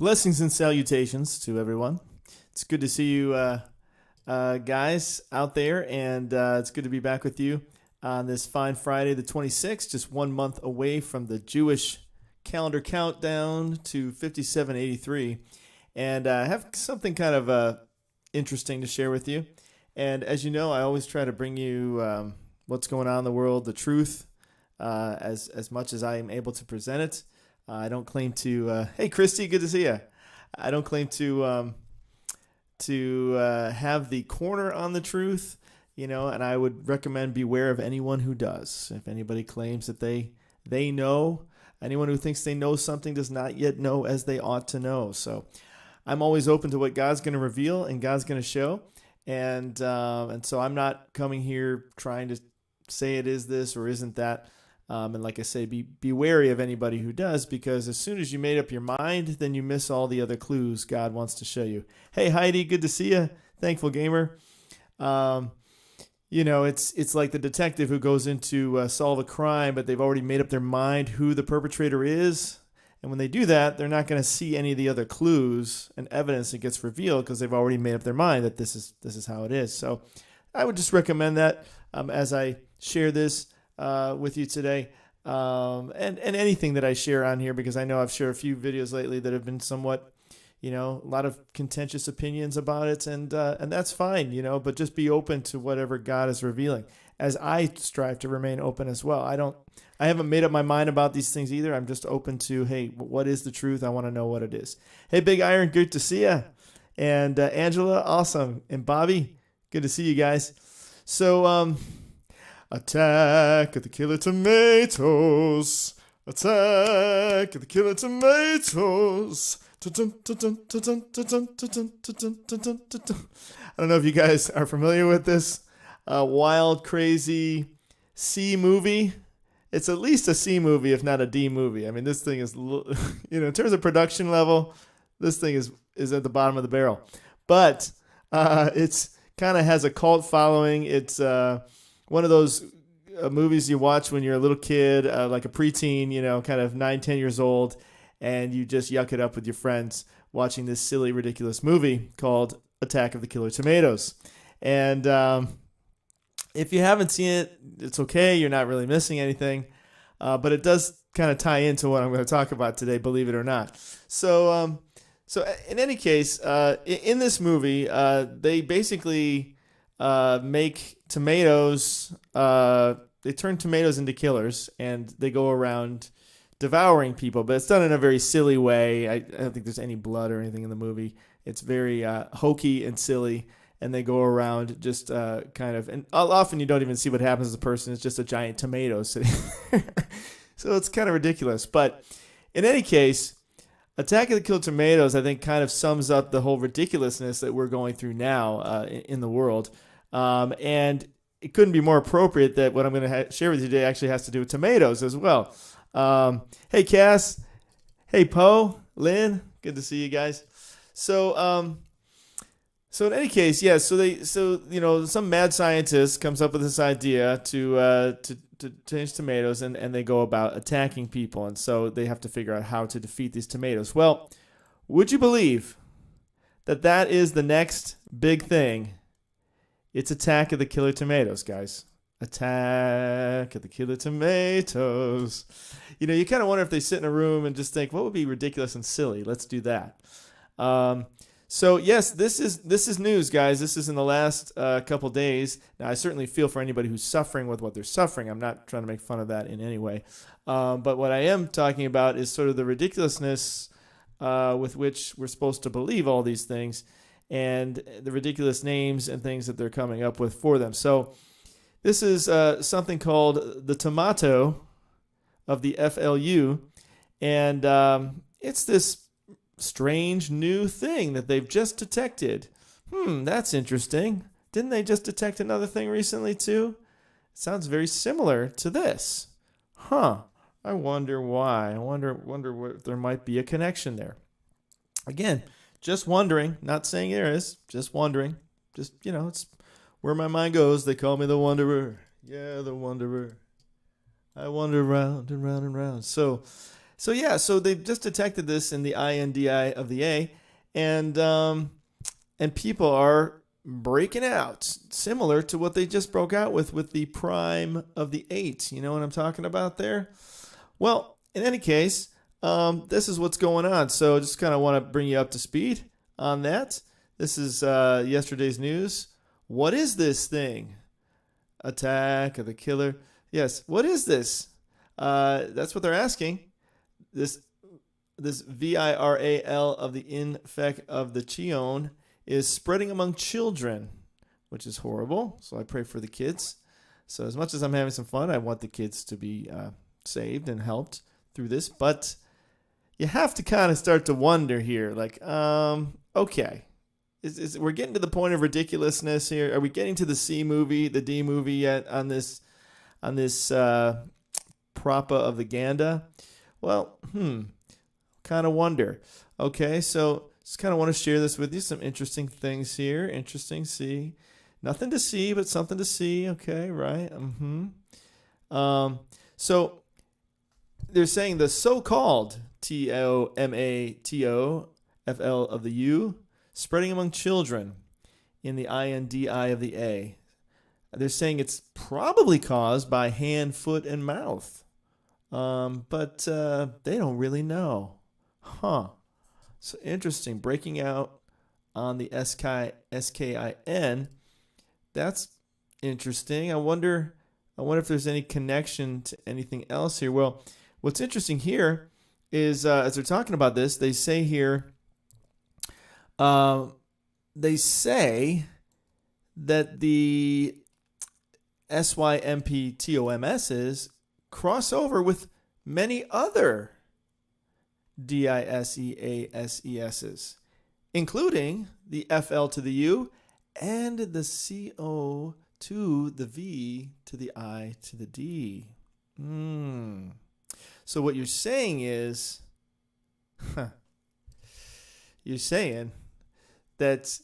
Blessings and salutations to everyone. It's good to see you guys out there, and it's good to be back with you on this fine Friday the 26th, just 1 month away from the Jewish calendar countdown to 5783. And I have something kind of interesting to share with you. And as you know, I always try to bring you what's going on in the world, the truth, as much as I am able to present it. I don't claim to. Hey, Christy, good to see you. I don't claim to have the corner on the truth, and I would recommend beware of anyone who does. If anybody claims that they know, anyone who thinks they know something does not yet know as they ought to know. So I'm always open to what God's going to reveal and God's going to show, and so I'm not coming here trying to say it is this or isn't that. And like I say, be wary of anybody who does, because as soon as you made up your mind, then you miss all the other clues God wants to show you. Hey, Heidi, good to see you. Thankful Gamer. It's like the detective who goes in to solve a crime, but they've already made up their mind who the perpetrator is. And when they do that, they're not going to see any of the other clues and evidence that gets revealed because they've already made up their mind that this is how it is. So I would just recommend that as I share this with you today, and anything that I share on here, because I know I've shared a few videos lately that have been somewhat, a lot of contentious opinions about it, and that's fine, but just be open to whatever God is revealing, as I strive to remain open as well. I haven't made up my mind about these things either. I'm just open to, hey, what is the truth? I want to know what it is. Hey, Big Iron, good to see you, and Angela, awesome, and Bobby, good to see you guys. So, Attack of the Killer Tomatoes. Attack of the Killer Tomatoes. I don't know if you guys are familiar with this wild, crazy C movie. It's at least a C movie, if not a D movie. I mean, this thing is, in terms of production level, this thing is at the bottom of the barrel. But it's kind of has a cult following. It's one of those movies you watch when you're a little kid, like a preteen, kind of 9-10 years old, and you just yuck it up with your friends watching this silly, ridiculous movie called Attack of the Killer Tomatoes. And if you haven't seen it, it's okay. You're not really missing anything. But it does kind of tie into what I'm going to talk about today, believe it or not. So in any case, in this movie, they basically make tomatoes, they turn tomatoes into killers, and they go around devouring people, but it's done in a very silly way. I don't think there's any blood or anything in the movie. It's very hokey and silly, and they go around just kind of, and often you don't even see what happens to the person. It's just a giant tomato sitting there. So it's kind of ridiculous. But in any case, Attack of the Killer Tomatoes, I think, kind of sums up the whole ridiculousness that we're going through now in the world. And it couldn't be more appropriate that what I'm going to share with you today actually has to do with tomatoes as well. Hey, Cass. Hey, Poe. Lynn. Good to see you guys. So in any case, yeah. So some mad scientist comes up with this idea to change tomatoes, and they go about attacking people, and so they have to figure out how to defeat these tomatoes. Well, would you believe that is the next big thing? It's Attack of the Killer Tomatoes, guys. Attack of the Killer Tomatoes. You kind of wonder if they sit in a room and just think, what would be ridiculous and silly? Let's do that. So yes, this is news, guys. This is in the last couple days. Now, I certainly feel for anybody who's suffering with what they're suffering. I'm not trying to make fun of that in any way. But what I am talking about is sort of the ridiculousness with which we're supposed to believe all these things, and the ridiculous names and things that they're coming up with for them. So this is something called the tomato of the FLU, and it's this strange new thing that they've just detected. That's interesting. Didn't they just detect another thing recently too? It sounds very similar to this. I wonder why. I wonder what there might be a connection there. Again, just wondering, not saying there is, just wondering. Just, it's where my mind goes. They call me the Wanderer. Yeah, the Wanderer. I wander round and round and round. So So yeah, so they've just detected this in the INDI of the A, and people are breaking out, similar to what they just broke out with the prime of the 8. You know what I'm talking about there? Well, in any case, this is what's going on. So just kind of want to bring you up to speed on that. This is yesterday's news. What is this thing? Attack of the Killer. Yes, what is this? That's what they're asking. This viral of the infect of the Chion is spreading among children, which is horrible. So I pray for the kids. So as much as I'm having some fun, I want the kids to be saved and helped through this. But you have to kind of start to wonder here, like, okay, we're getting to the point of ridiculousness here. Are we getting to the C movie, the D movie yet on this Prapa of the Ganda? Well, kind of wonder. Okay, so just kind of want to share this with you. Some interesting things here. Interesting, see. Nothing to see, but something to see. Okay, right? So they're saying the so-called TOMATOFL of the U spreading among children in the INDI of the A. They're saying it's probably caused by hand, foot, and mouth. But they don't really know. So interesting. Breaking out on the SKIN. That's interesting. I wonder if there's any connection to anything else here. Well, what's interesting here is as they're talking about this, they say here, they say that the SYMPTOMSs cross over with many other DISEASESs, including the FL to the U and the CO to the V to the I to the D. So what you're saying is, you're saying that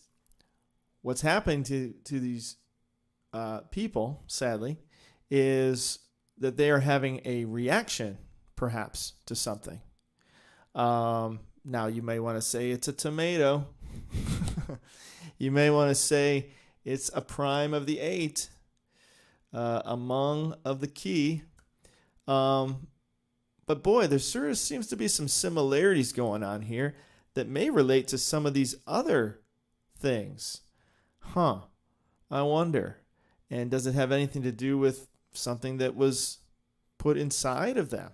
what's happening to these people, sadly, is that they are having a reaction, perhaps, to something. Now, you may want to say it's a tomato. You may want to say it's a prime of the 8, among of the key. But boy, there sure seems to be some similarities going on here that may relate to some of these other things. I wonder. And does it have anything to do with something that was put inside of them?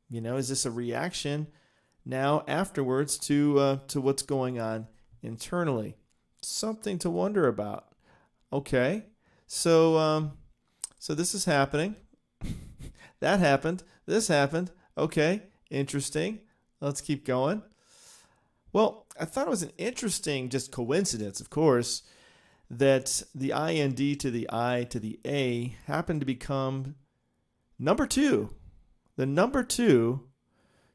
You know, is this a reaction now afterwards to what's going on internally? Something to wonder about. Okay, so this is happening. That happened. This happened. Okay, interesting. Let's keep going. Well, I thought it was an interesting just coincidence, of course, that the IND to the I to the A happened to become number 2. The number 2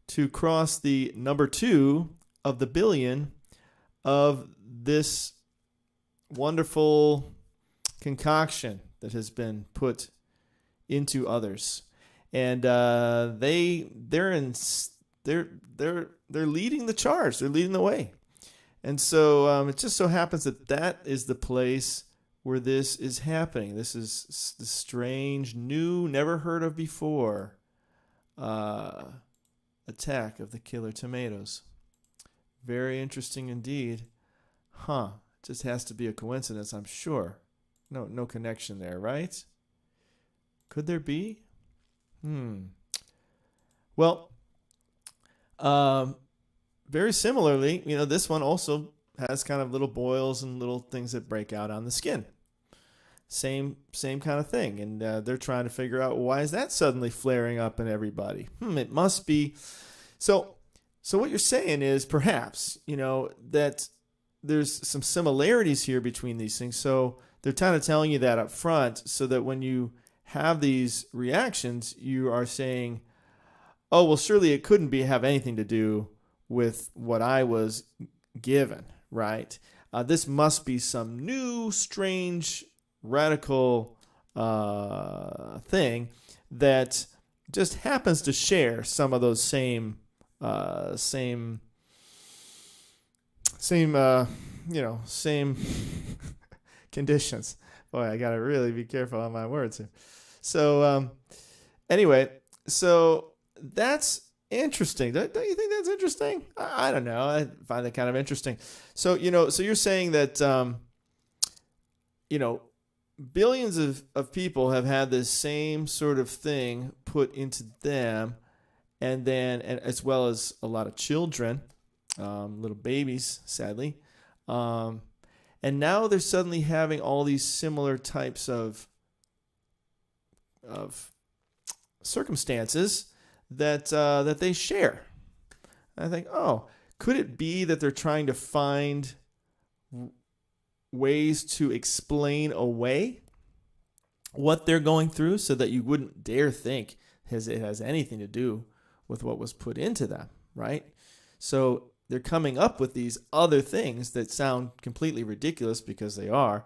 to cross the number 2 of the billion of this wonderful concoction that has been put into others. And they're leading the charge. They're leading the way. And so it just so happens that is the place where this is happening. This is the strange, new, never heard of before attack of the killer tomatoes. Very interesting indeed. Just has to be a coincidence, I'm sure. No connection there, right? Could there be? Well, very similarly, this one also has kind of little boils and little things that break out on the skin. Same kind of thing. And they're trying to figure out, why is that suddenly flaring up in everybody? It must be. So what you're saying is perhaps, that there's some similarities here between these things. So they're kind of telling you that up front so that when you have these reactions, you are saying, oh, well, surely it couldn't have anything to do with what I was given, right? This must be some new, strange, radical thing that just happens to share some of those same same conditions. Boy, I gotta really be careful on my words here. So anyway, so that's interesting. Don't you think that's interesting? I don't know. I find that kind of interesting. So so you're saying that billions of people have had this same sort of thing put into them, and as well as a lot of children, little babies, sadly, and now they're suddenly having all these similar types of circumstances that they share. And I think, could it be that they're trying to find ways to explain away what they're going through so that you wouldn't dare think it has anything to do with what was put into them, right? So they're coming up with these other things that sound completely ridiculous because they are.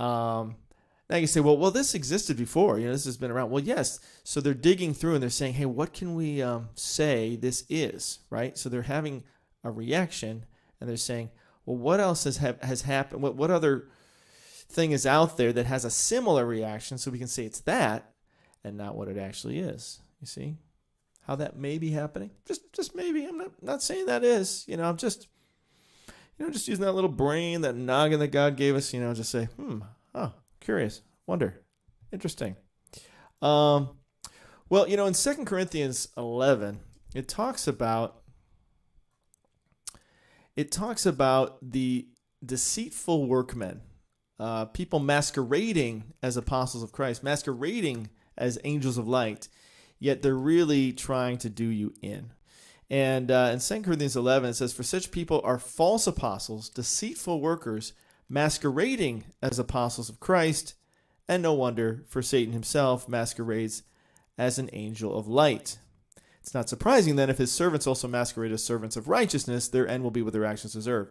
Now you say, well, this existed before. This has been around. Well, yes. So they're digging through and they're saying, hey, what can we say this is, right? So they're having a reaction and they're saying, well, what else has happened? What other thing is out there that has a similar reaction so we can say it's that and not what it actually is? You see how that may be happening? Just maybe. I'm not saying that is. I'm just using that little brain, that noggin that God gave us. Just say, curious, wonder, interesting. Well, in 2 Corinthians 11, it talks about the deceitful workmen, people masquerading as apostles of Christ, masquerading as angels of light, yet they're really trying to do you in. And in 2 Corinthians 11, it says, "For such people are false apostles, deceitful workers, masquerading as apostles of Christ, and no wonder, for Satan himself masquerades as an angel of light. It's not surprising then if his servants also masquerade as servants of righteousness, their end will be what their actions deserve."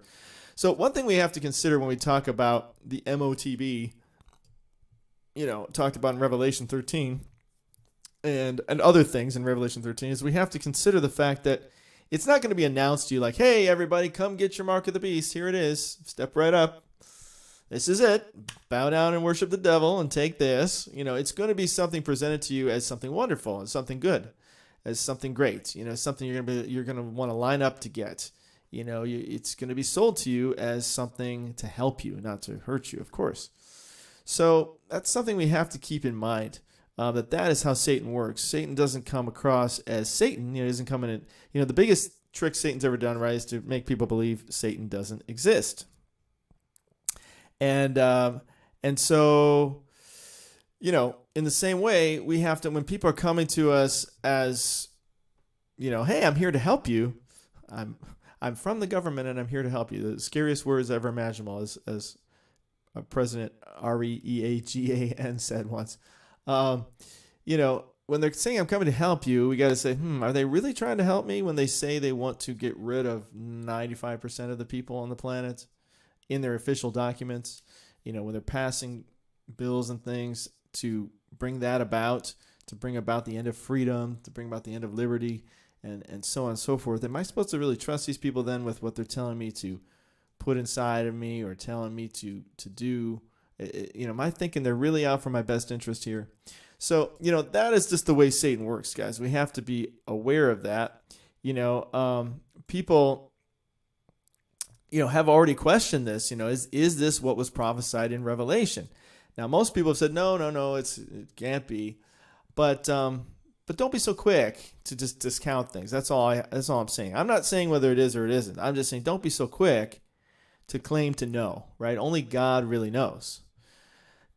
So one thing we have to consider when we talk about the MOTB, talked about in Revelation 13 and other things in Revelation 13, is we have to consider the fact that it's not going to be announced to you like, hey, everybody, come get your mark of the beast. Here it is. Step right up. This is it. Bow down and worship the devil and take this. It's going to be something presented to you as something wonderful, as something good, as something great. Something you're going to want to line up to get. It's going to be sold to you as something to help you, not to hurt you, of course. So that's something we have to keep in mind. That is how Satan works. Satan doesn't come across as Satan. He doesn't come in and, the biggest trick Satan's ever done, right, is to make people believe Satan doesn't exist. And so, in the same way, we have to, when people are coming to us as, hey, I'm here to help you. I'm from the government and I'm here to help you. The scariest words ever imaginable, as President Reagan said once. When they're saying I'm coming to help you, we got to say, are they really trying to help me when they say they want to get rid of 95% of the people on the planet in their official documents? When they're passing bills and things to bring that about, to bring about the end of freedom, to bring about the end of liberty, and so on and so forth. Am I supposed to really trust these people then with what they're telling me to put inside of me or telling me to do? Am I thinking they're really out for my best interest here? So, that is just the way Satan works, guys. We have to be aware of that. People, have already questioned this. Is this what was prophesied in Revelation? Now, most people have said, no, it can't be. But don't be so quick to just discount things. That's all I'm saying. I'm not saying whether it is or it isn't. I'm just saying don't be so quick to claim to know, right? Only God really knows.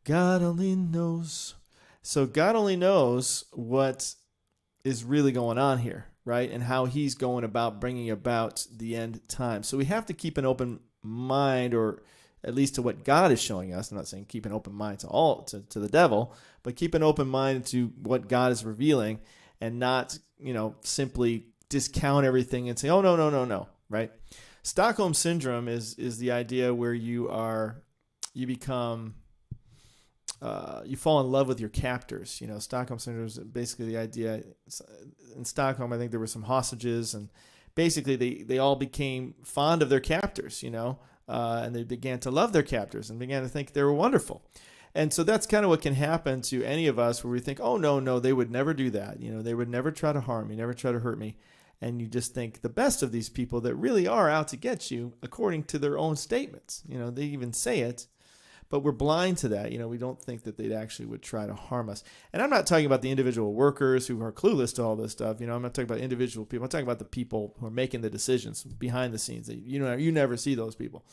God only knows. So God only knows what is really going on here, right? And how he's going about bringing about the end time. So we have to keep an open mind, or at least to what God is showing us. I'm not saying keep an open mind to the devil, but keep an open mind to what God is revealing, and not, simply discount everything and say, oh, no, right? Stockholm syndrome is the idea where you become you fall in love with your captors. Stockholm syndrome is basically the idea. In Stockholm, I think there were some hostages, and basically they all became fond of their captors, and they began to love their captors and began to think they were wonderful. And so that's kind of what can happen to any of us, where we think, oh, no, they would never do that. They would never try to harm me, never try to hurt me. And you just think the best of these people that really are out to get you, according to their own statements. They even say it, but we're blind to that. We don't think that they actually would try to harm us. And I'm not talking about the individual workers who are clueless to all this stuff. I'm not talking about individual people. I'm talking about the people who are making the decisions behind the scenes. You never see those people.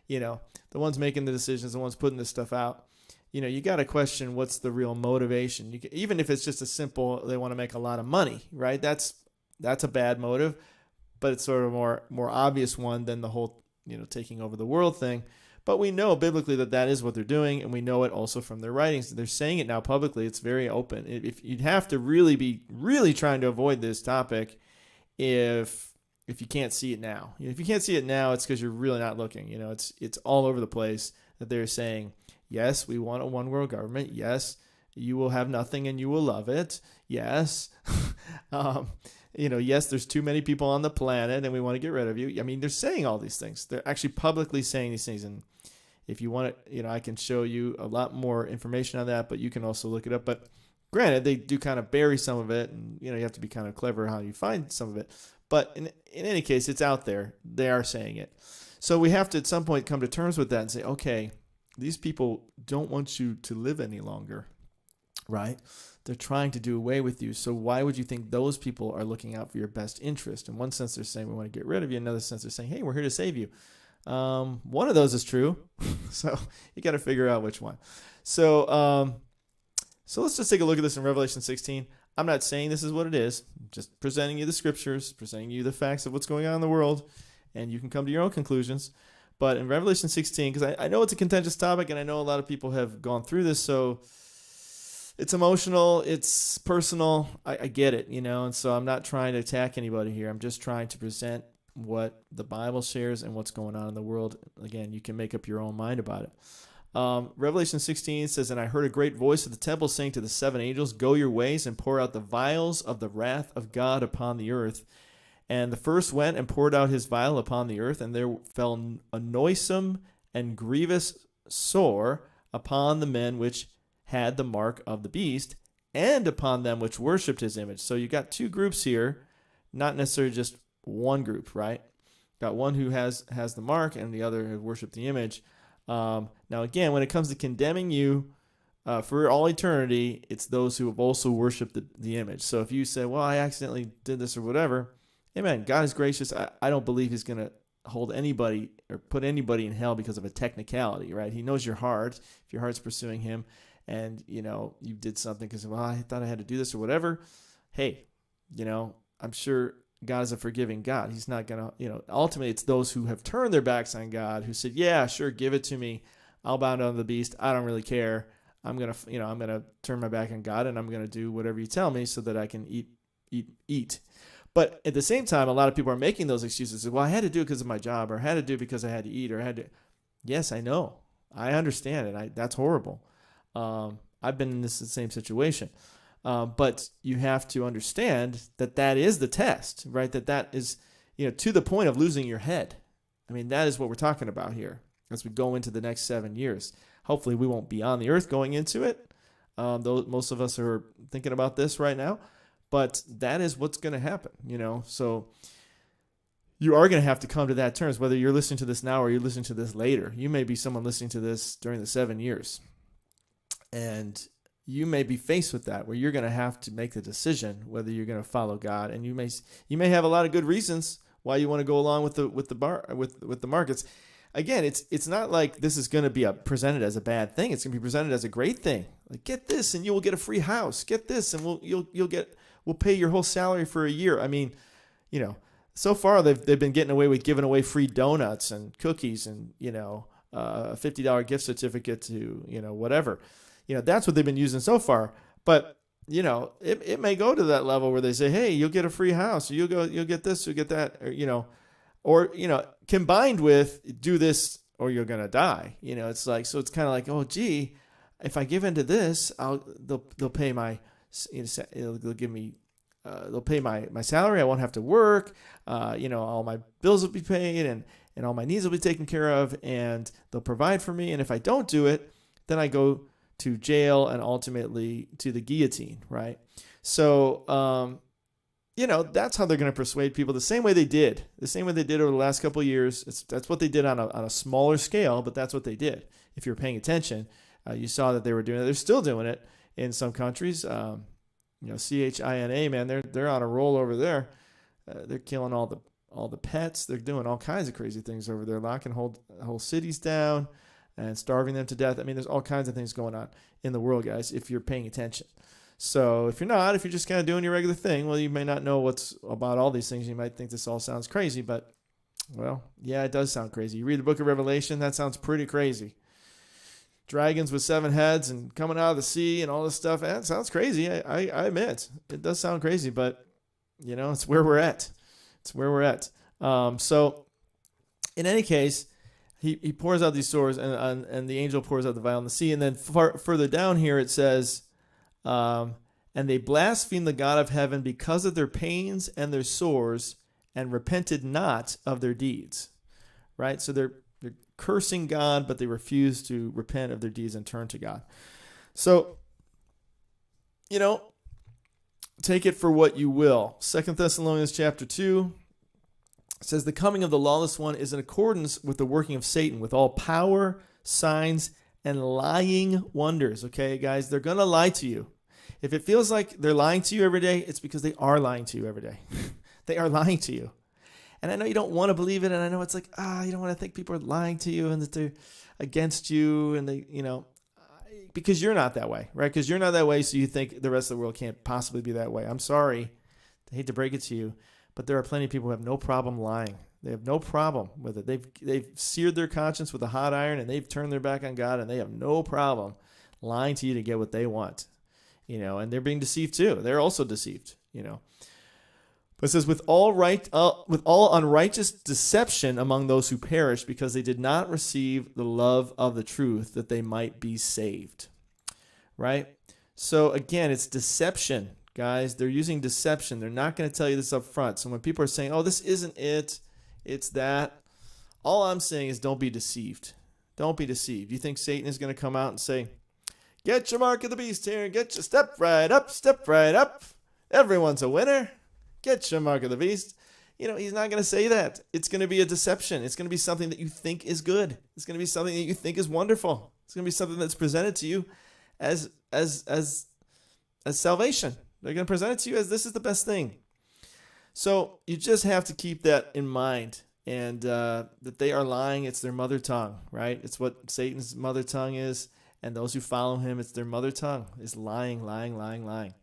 The ones making the decisions, the ones putting this stuff out. You got to question what's the real motivation. Even if it's just a simple, they want to make a lot of money, right? That's a bad motive, but it's sort of a more obvious one than the whole, taking over the world thing. But we know biblically that is what they're doing, and we know it also from their writings. They're saying it now publicly. It's very open. If you'd have to really be trying to avoid this topic, if you can't see it now. If you can't see it now, it's because you're really not looking. It's all over the place that they're saying, yes, we want a one world government. Yes, you will have nothing and you will love it. Yes. Yes, there's too many people on the planet and we want to get rid of you. I mean, they're saying all these things. They're actually publicly saying these things. And if you want it, I can show you a lot more information on that, but you can also look it up. But granted, they do kind of bury some of it, and, you have to be kind of clever how you find some of it. But in any case, it's out there. They are saying it. So we have to at some point come to terms with that and say, okay, these people don't want you to live any longer, right? They're trying to do away with you. So why would you think those people are looking out for your best interest? In one sense, they're saying we want to get rid of you. In another sense, they're saying, hey, we're here to save you. One of those is true. So you got to figure out which one. So let's just take a look at this in Revelation 16. I'm not saying this is what it is. I'm just presenting you the scriptures, presenting you the facts of what's going on in the world, and you can come to your own conclusions. But in Revelation 16, because I know it's a contentious topic, and I know a lot of people have gone through this, so it's emotional, it's personal. I get it, and so I'm not trying to attack anybody here. I'm just trying to present what the Bible shares and what's going on in the world. Again, you can make up your own mind about it. Revelation 16 says, and I heard a great voice of the temple saying to the seven angels, go your ways and pour out the vials of the wrath of God upon the earth. And the first went and poured out his vial upon the earth, and there fell a noisome and grievous sore upon the men which had the mark of the beast, and upon them which worshipped his image. So you got two groups here, not necessarily just one group, right? Got one who has the mark, and the other who worshipped the image. Now again, when it comes to condemning you for all eternity, it's those who have also worshipped the image. So if you say, well, I accidentally did this or whatever, amen. God is gracious. I don't believe he's going to hold anybody or put anybody in hell because of a technicality, right? He knows your heart. If your heart's pursuing him and, you did something because, well, I thought I had to do this or whatever. Hey, I'm sure God is a forgiving God. He's not going to, ultimately it's those who have turned their backs on God who said, yeah, sure, give it to me. I'll bow down to the beast. I don't really care. I'm going to turn my back on God, and I'm going to do whatever you tell me so that I can eat. But at the same time, a lot of people are making those excuses. Well, I had to do it because of my job, or I had to do it because I had to eat, or I had to. Yes, I know. I understand it. That's horrible. I've been in the same situation. But you have to understand that is the test, right? That is, to the point of losing your head. I mean, that is what we're talking about here as we go into the next 7 years. Hopefully we won't be on the earth going into it. Though most of us are thinking about this right now. But that is what's going to happen, So you are going to have to come to that terms, whether you're listening to this now or you're listening to this later. You may be someone listening to this during the 7 years. And you may be faced with that, where you're going to have to make the decision whether you're going to follow God. And you may have a lot of good reasons why you want to go along with the markets. Again, it's not like this is going to be presented as a bad thing. It's going to be presented as a great thing. Like, get this and you will get a free house. Get this and we'll pay your whole salary for a year. I mean, so far they've been getting away with giving away free donuts and cookies and a $50 gift certificate to whatever. That's what they've been using so far. But it may go to that level where they say, hey, you'll get a free house, or you'll get this, you'll get that, or combined with do this or you're gonna die. It's like, so it's kind of like, oh gee, if I give into this, they'll pay my, they'll give me, they'll pay my salary. I won't have to work. All my bills will be paid, and all my needs will be taken care of, and they'll provide for me. And if I don't do it, then I go to jail and ultimately to the guillotine, right? So, that's how they're going to persuade people the same way they did over the last couple of years. That's what they did on a smaller scale, but that's what they did. If you're paying attention, you saw that they were doing it. They're still doing it in some countries. CHINA, man, they're on a roll over there. They're killing all the pets. They're doing all kinds of crazy things over there, locking whole cities down and starving them to death. I mean, there's all kinds of things going on in the world, guys, if you're paying attention. So if you're just kind of doing your regular thing, well, you may not know what's about all these things. You might think this all sounds crazy, but, well, yeah, it does sound crazy. You read the book of Revelation, that sounds pretty crazy. Dragons with 7 heads and coming out of the sea and all this stuff. That sounds crazy. I admit it does sound crazy, but it's where we're at. So in any case, he pours out these swords, and the angel pours out the vial in the sea. And then further down here it says, and they blasphemed the God of heaven because of their pains and their sores, and repented not of their deeds. Right? So they're cursing God, but they refuse to repent of their deeds and turn to God. So, take it for what you will. 2 Thessalonians chapter 2 says, the coming of the lawless one is in accordance with the working of Satan, with all power, signs, and lying wonders. Okay, guys, they're going to lie to you. If it feels like they're lying to you every day, it's because they are lying to you every day. They are lying to you. And I know you don't want to believe it, and I know it's like, you don't want to think people are lying to you and that they're against you, and they, because you're not that way, right? Because you're not that way, so you think the rest of the world can't possibly be that way. I'm sorry. I hate to break it to you, but there are plenty of people who have no problem lying. They have no problem with it. They've seared their conscience with a hot iron, and they've turned their back on God, and they have no problem lying to you to get what they want, and they're being deceived too. They're also deceived, But it says, with all unrighteous deception among those who perish, because they did not receive the love of the truth, that they might be saved. Right? So again, it's deception, guys. They're using deception. They're not going to tell you this up front. So when people are saying, this isn't it, it's that, all I'm saying is don't be deceived. Don't be deceived. You think Satan is going to come out and say, get your mark of the beast here, step right up. Everyone's a winner. Get your mark of the beast. He's not going to say that. It's going to be a deception. It's going to be something that you think is good. It's going to be something that you think is wonderful. It's going to be something that's presented to you as salvation. They're going to present it to you as this is the best thing. So you just have to keep that in mind, and that they are lying. It's their mother tongue, right? It's what Satan's mother tongue is, and those who follow him, it's their mother tongue, is lying.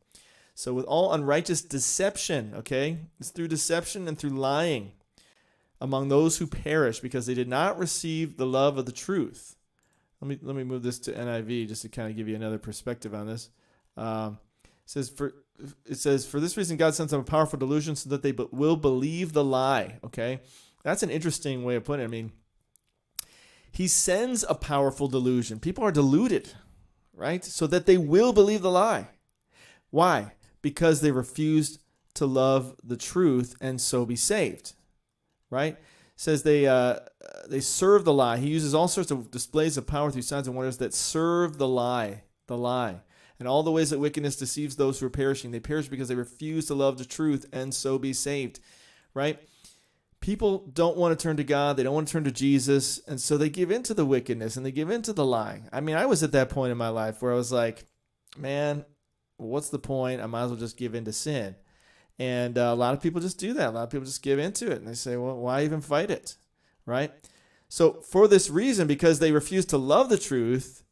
So with all unrighteous deception, okay, it's through deception and through lying among those who perish, because they did not receive the love of the truth. Let me move this to NIV just to kind of give you another perspective on this. It says, for this reason God sent them a powerful delusion so that they will believe the lie. Okay, that's an interesting way of putting it. I mean, he sends a powerful delusion. People are deluded, right? So that they will believe the lie. Why? Because they refused to love the truth and so be saved, right? It says they serve the lie. He uses all sorts of displays of power through signs and wonders that serve the lie. And all the ways that wickedness deceives those who are perishing. They perish because they refuse to love the truth and so be saved, right? People don't want to turn to God. They don't want to turn to Jesus. And so they give into the wickedness and they give into the lying. I mean, I was at that point in my life where I was like, man, what's the point? I might as well just give in to sin. And a lot of people just do that. A lot of people just give into it. And they say, well, why even fight it? Right? So for this reason, because they refuse to love the truth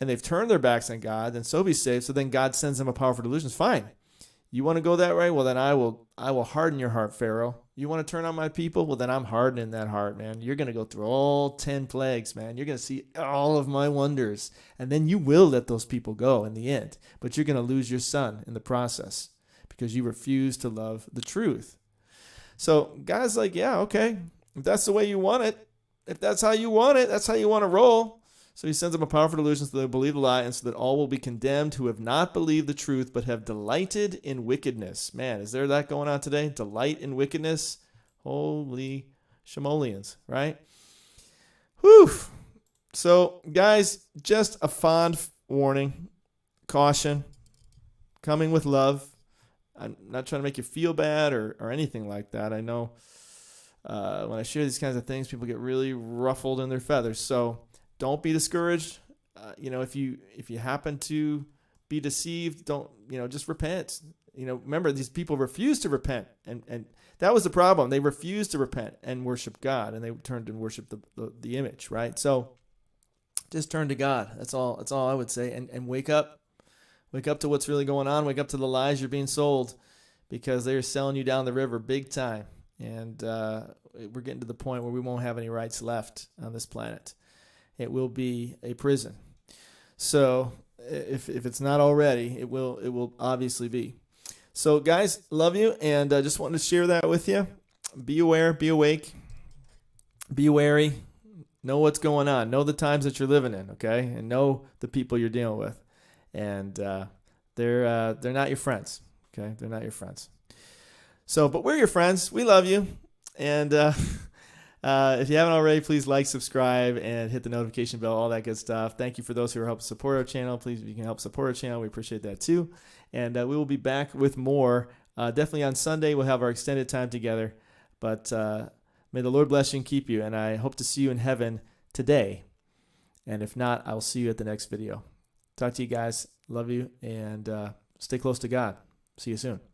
and they've turned their backs on God, and so be saved. So then God sends them a powerful delusion. Fine. You want to go that way? Well, then I will harden your heart, Pharaoh. You want to turn on my people? Well, then I'm hardening that heart, man. You're going to go through all 10 plagues, man. You're going to see all of my wonders. And then you will let those people go in the end. But you're going to lose your son in the process because you refuse to love the truth. So God's like, yeah, okay. If that's the way you want it, if that's how you want it, that's how you want to roll. So he sends them a powerful delusion so they believe the lie, and so that all will be condemned who have not believed the truth but have delighted in wickedness. Man, is there that going on today? Delight in wickedness? Holy Shimolians, right? Whew. So, guys, just a fond warning, caution, coming with love. I'm not trying to make you feel bad or anything like that. I know when I share these kinds of things, people get really ruffled in their feathers. So don't be discouraged. If you happen to be deceived, don't, just repent. Remember, these people refused to repent, and that was the problem. They refused to repent and worship God, and they turned and worshiped the image, right? So just turn to God. That's all I would say, and wake up. Wake up to what's really going on. Wake up to the lies you're being sold, because they're selling you down the river big time. And we're getting to the point where we won't have any rights left on this planet. It will be a prison. So if it's not already, it will obviously be. So guys, love you, and just wanted to share that with you. Be aware, be awake, be wary. Know what's going on. Know the times that you're living in, okay? And know the people you're dealing with. And they're not your friends, okay? They're not your friends. So, but we're your friends. We love you. And if you haven't already, please like, subscribe, and hit the notification bell, all that good stuff. Thank you for those who are helping support our channel. Please, if you can help support our channel, we appreciate that too. And we will be back with more. Definitely on Sunday, we'll have our extended time together. But may the Lord bless you and keep you. And I hope to see you in heaven today. And if not, I'll see you at the next video. Talk to you guys. Love you. And stay close to God. See you soon.